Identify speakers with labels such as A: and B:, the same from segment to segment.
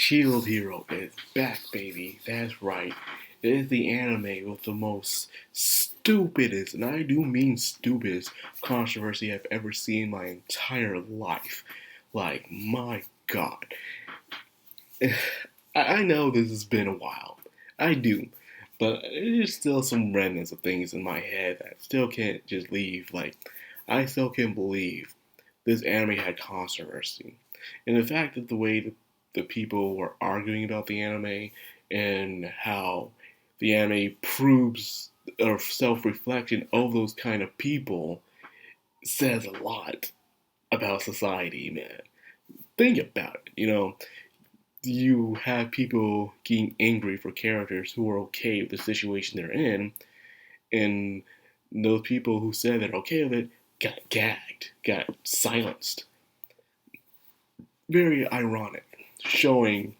A: Shield Hero is back, baby. That's right. It is the anime with the most stupidest, and I do mean stupidest, controversy I've ever seen in my entire life. Like, my god. I know this has been a while. I do. But there's still some remnants of things in my head that still can't just leave. Like, I still can't believe this anime had controversy. And the fact that the way the people were arguing about the anime and how the anime proves a self-reflection of those kind of people says a lot about society, man. Think about it, you have people getting angry for characters who are okay with the situation they're in, and those people who said they're okay with it got gagged, got silenced. Very ironic, showing,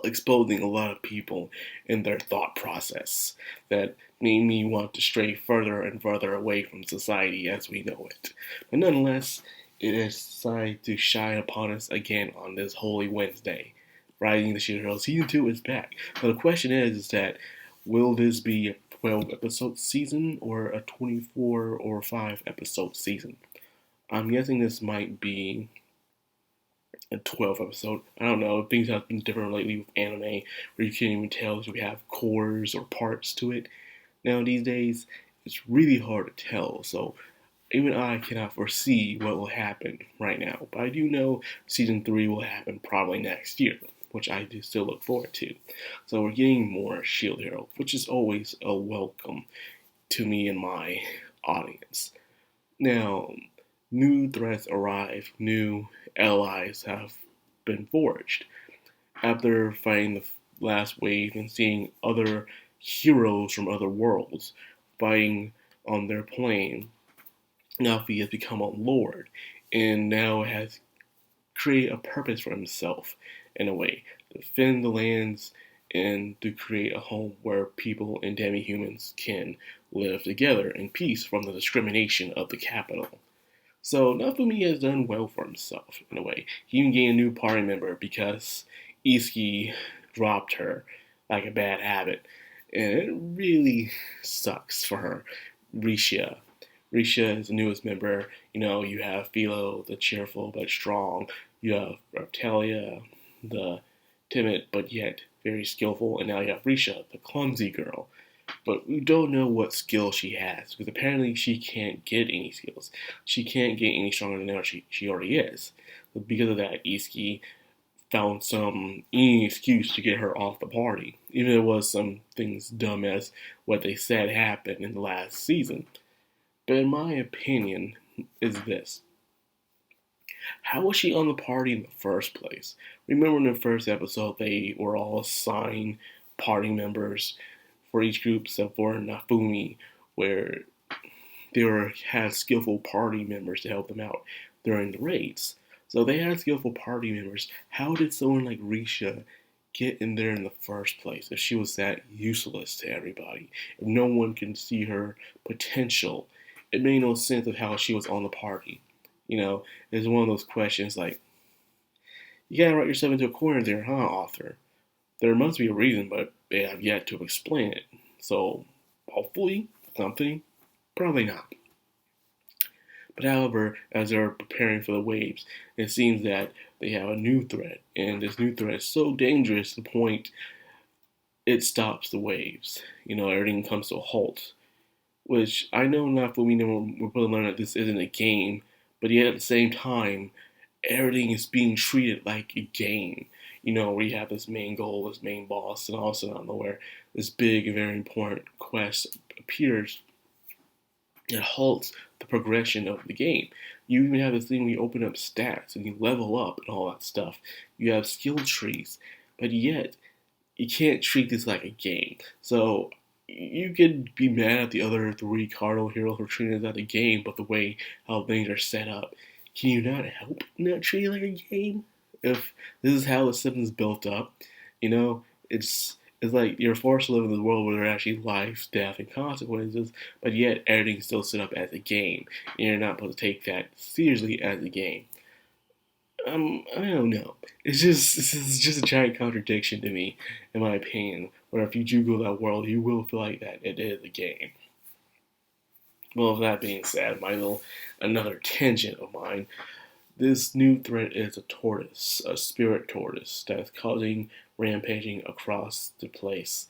A: exposing a lot of people in their thought process that made me want to stray further and further away from society as we know it. But nonetheless, it has decided to shine upon us again on this Holy Wednesday. Rising the Shield Hero Season 2 is back. So the question is that will this be a 12 episode season or a 24 or 5 episode season? I'm guessing this might be a 12 episode. I don't know. Things have been different lately with anime where you can't even tell if we have cores or parts to it. Now, these days, it's really hard to tell. So, even I cannot foresee what will happen right now. But I do know season 3 will happen probably next year, which I do still look forward to. So, we're getting more Shield Hero, which is always a welcome to me and my audience. Now, new threats arrive, new allies have been forged. After fighting the last wave and seeing other heroes from other worlds fighting on their plane, Nafi has become a lord and now has created a purpose for himself in a way to defend the lands and to create a home where people and demi-humans can live together in peace from the discrimination of the capital. So Nafumi has done well for himself in a way. He even gained a new party member because Iski dropped her like a bad habit, and it really sucks for her. Risha. Risha is the newest member. You have Philo, the cheerful but strong. You have Raptalia, the timid but yet very skillful, and now you have Risha, the clumsy girl. But we don't know what skill she has, because apparently she can't get any skills. She can't get any stronger than she already is. But because of that, Iski found any excuse to get her off the party. Even if it was some things dumb as what they said happened in the last season. But in my opinion, is this. How was she on the party in the first place? Remember in the first episode, they were all assigned party members for each group except for Nafumi, where had skillful party members to help them out during the raids. So they had skillful party members. How did someone like Risha get in there in the first place if she was that useless to everybody? If no one can see her potential, it made no sense of how she was on the party. It's one of those questions like, you gotta write yourself into a corner there, huh, author? There must be a reason, but they have yet to explain it. So, hopefully, something. Probably not. But however, as they're preparing for the waves, it seems that they have a new threat. And this new threat is so dangerous to the point it stops the waves. Everything comes to a halt. Which I know not for we know we're supposed to learn that this isn't a game, but yet at the same time, everything is being treated like a game. Where you have this main goal, this main boss, and also out of nowhere, this big and very important quest appears and halts the progression of the game. You even have this thing where you open up stats and you level up and all that stuff. You have skill trees, but yet you can't treat this like a game. So you could be mad at the other 3 cardinal heroes who are treating it as a game, but the way how things are set up, can you not help not treat it like a game? If this is how the system's built up, it's like you're forced to live in this world where there are actually life, death, and consequences, but yet everything's still set up as a game, and you're not supposed to take that seriously as a game. I don't know. It's just a giant contradiction to me, in my opinion. Where if you do go that world, you will feel like that it is a game. Well, with that being said, my little another tangent of mine. This new threat is a tortoise, a spirit tortoise that's causing rampaging across the place,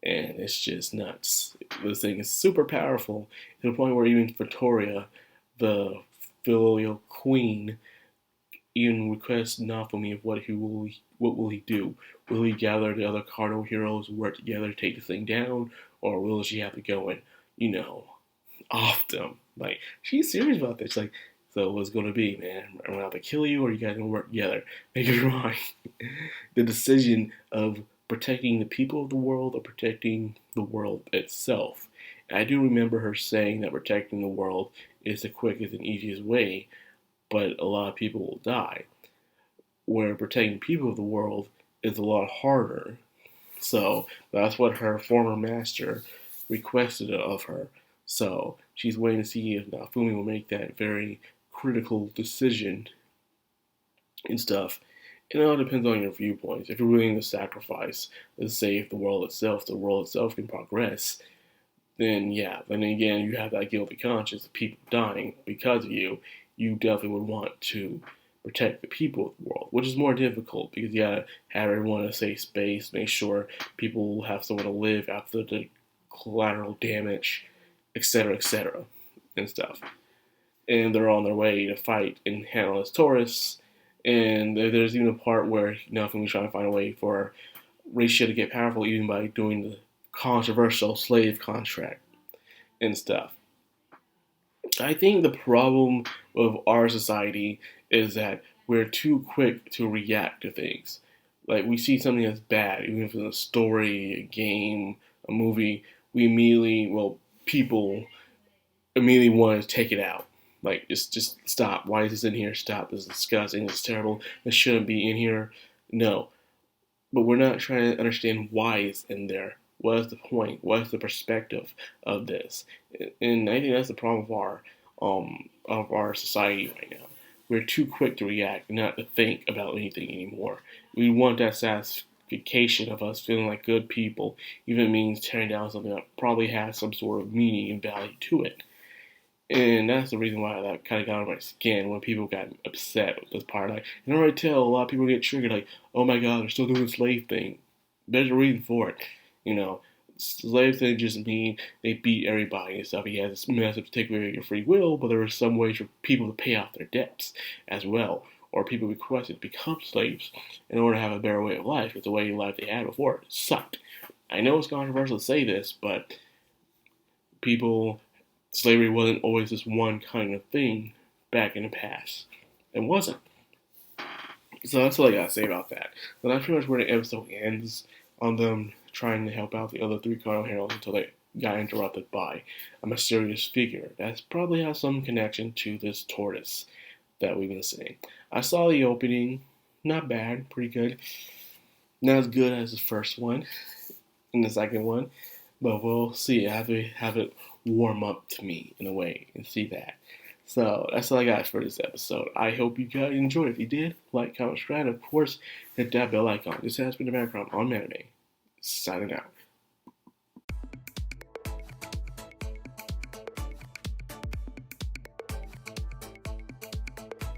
A: and it's just nuts. This thing is super powerful to the point where even Victoria, the filial queen, even requests Naofumi of what will he do? Will he gather the other cardinal heroes, work together to take the thing down, or will she have to go and, you know, off them? Like, she's serious about this. Like, so what's going to be, man? I'm going to have to kill you, or you guys going to work together? Make it right. The decision of protecting the people of the world or protecting the world itself. And I do remember her saying that protecting the world is the quickest and easiest way, but a lot of people will die. Where protecting people of the world is a lot harder. So that's what her former master requested of her. So she's waiting to see if Naofumi will make that very critical decision and stuff. And it all depends on your viewpoints. If you're willing to sacrifice to save the world itself, the world itself can progress, then yeah, then again, you have that guilty conscience of people dying because of you. You definitely would want to protect the people of the world, which is more difficult because you gotta have everyone in a safe space, make sure people have somewhere to live after the collateral damage, etc., and stuff. And they're on their way to fight and handle this Taurus. And there's even a part where Malcolm is trying to find a way for Raisha to get powerful, even by doing the controversial slave contract and stuff. I think the problem of our society is that we're too quick to react to things. Like, we see something that's bad, even if it's a story, a game, a movie, we immediately, well, people immediately want to take it out. Like, just stop. Why is this in here? Stop. This is disgusting. This is terrible. This shouldn't be in here. No. But we're not trying to understand why it's in there. What is the point? What is the perspective of this? And I think that's the problem of our society right now. We're too quick to react, not to think about anything anymore. We want that satisfaction of us feeling like good people, even if it means tearing down something that probably has some sort of meaning and value to it. And that's the reason why that kind of got on my skin when people got upset with this part. Like, and I already tell a lot of people get triggered, like, oh my god, they're still doing the slave thing. There's a reason for it. You know, slave thing just mean they beat everybody and stuff. He has this message to take away your free will, but there are some ways for people to pay off their debts as well. Or people requested to become slaves in order to have a better way of life, because the way of life they had before sucked. I know it's controversial to say this, but people slavery wasn't always this one kind of thing back in the past. It wasn't. So that's all I gotta say about that. So that's pretty much where the episode ends, on them trying to help out the other three cardinal heroes until they got interrupted by a mysterious figure that probably has some connection to this tortoise that we've been seeing. I saw the opening, not bad, pretty good. Not as good as the first one and the second one, but we'll see. I have to have it warm up to me in a way and see that. So that's all I got for this episode. I hope you guys enjoyed. If you did, like, comment, subscribe, and of course, hit that bell icon. This has been the background on Anime. Signing out.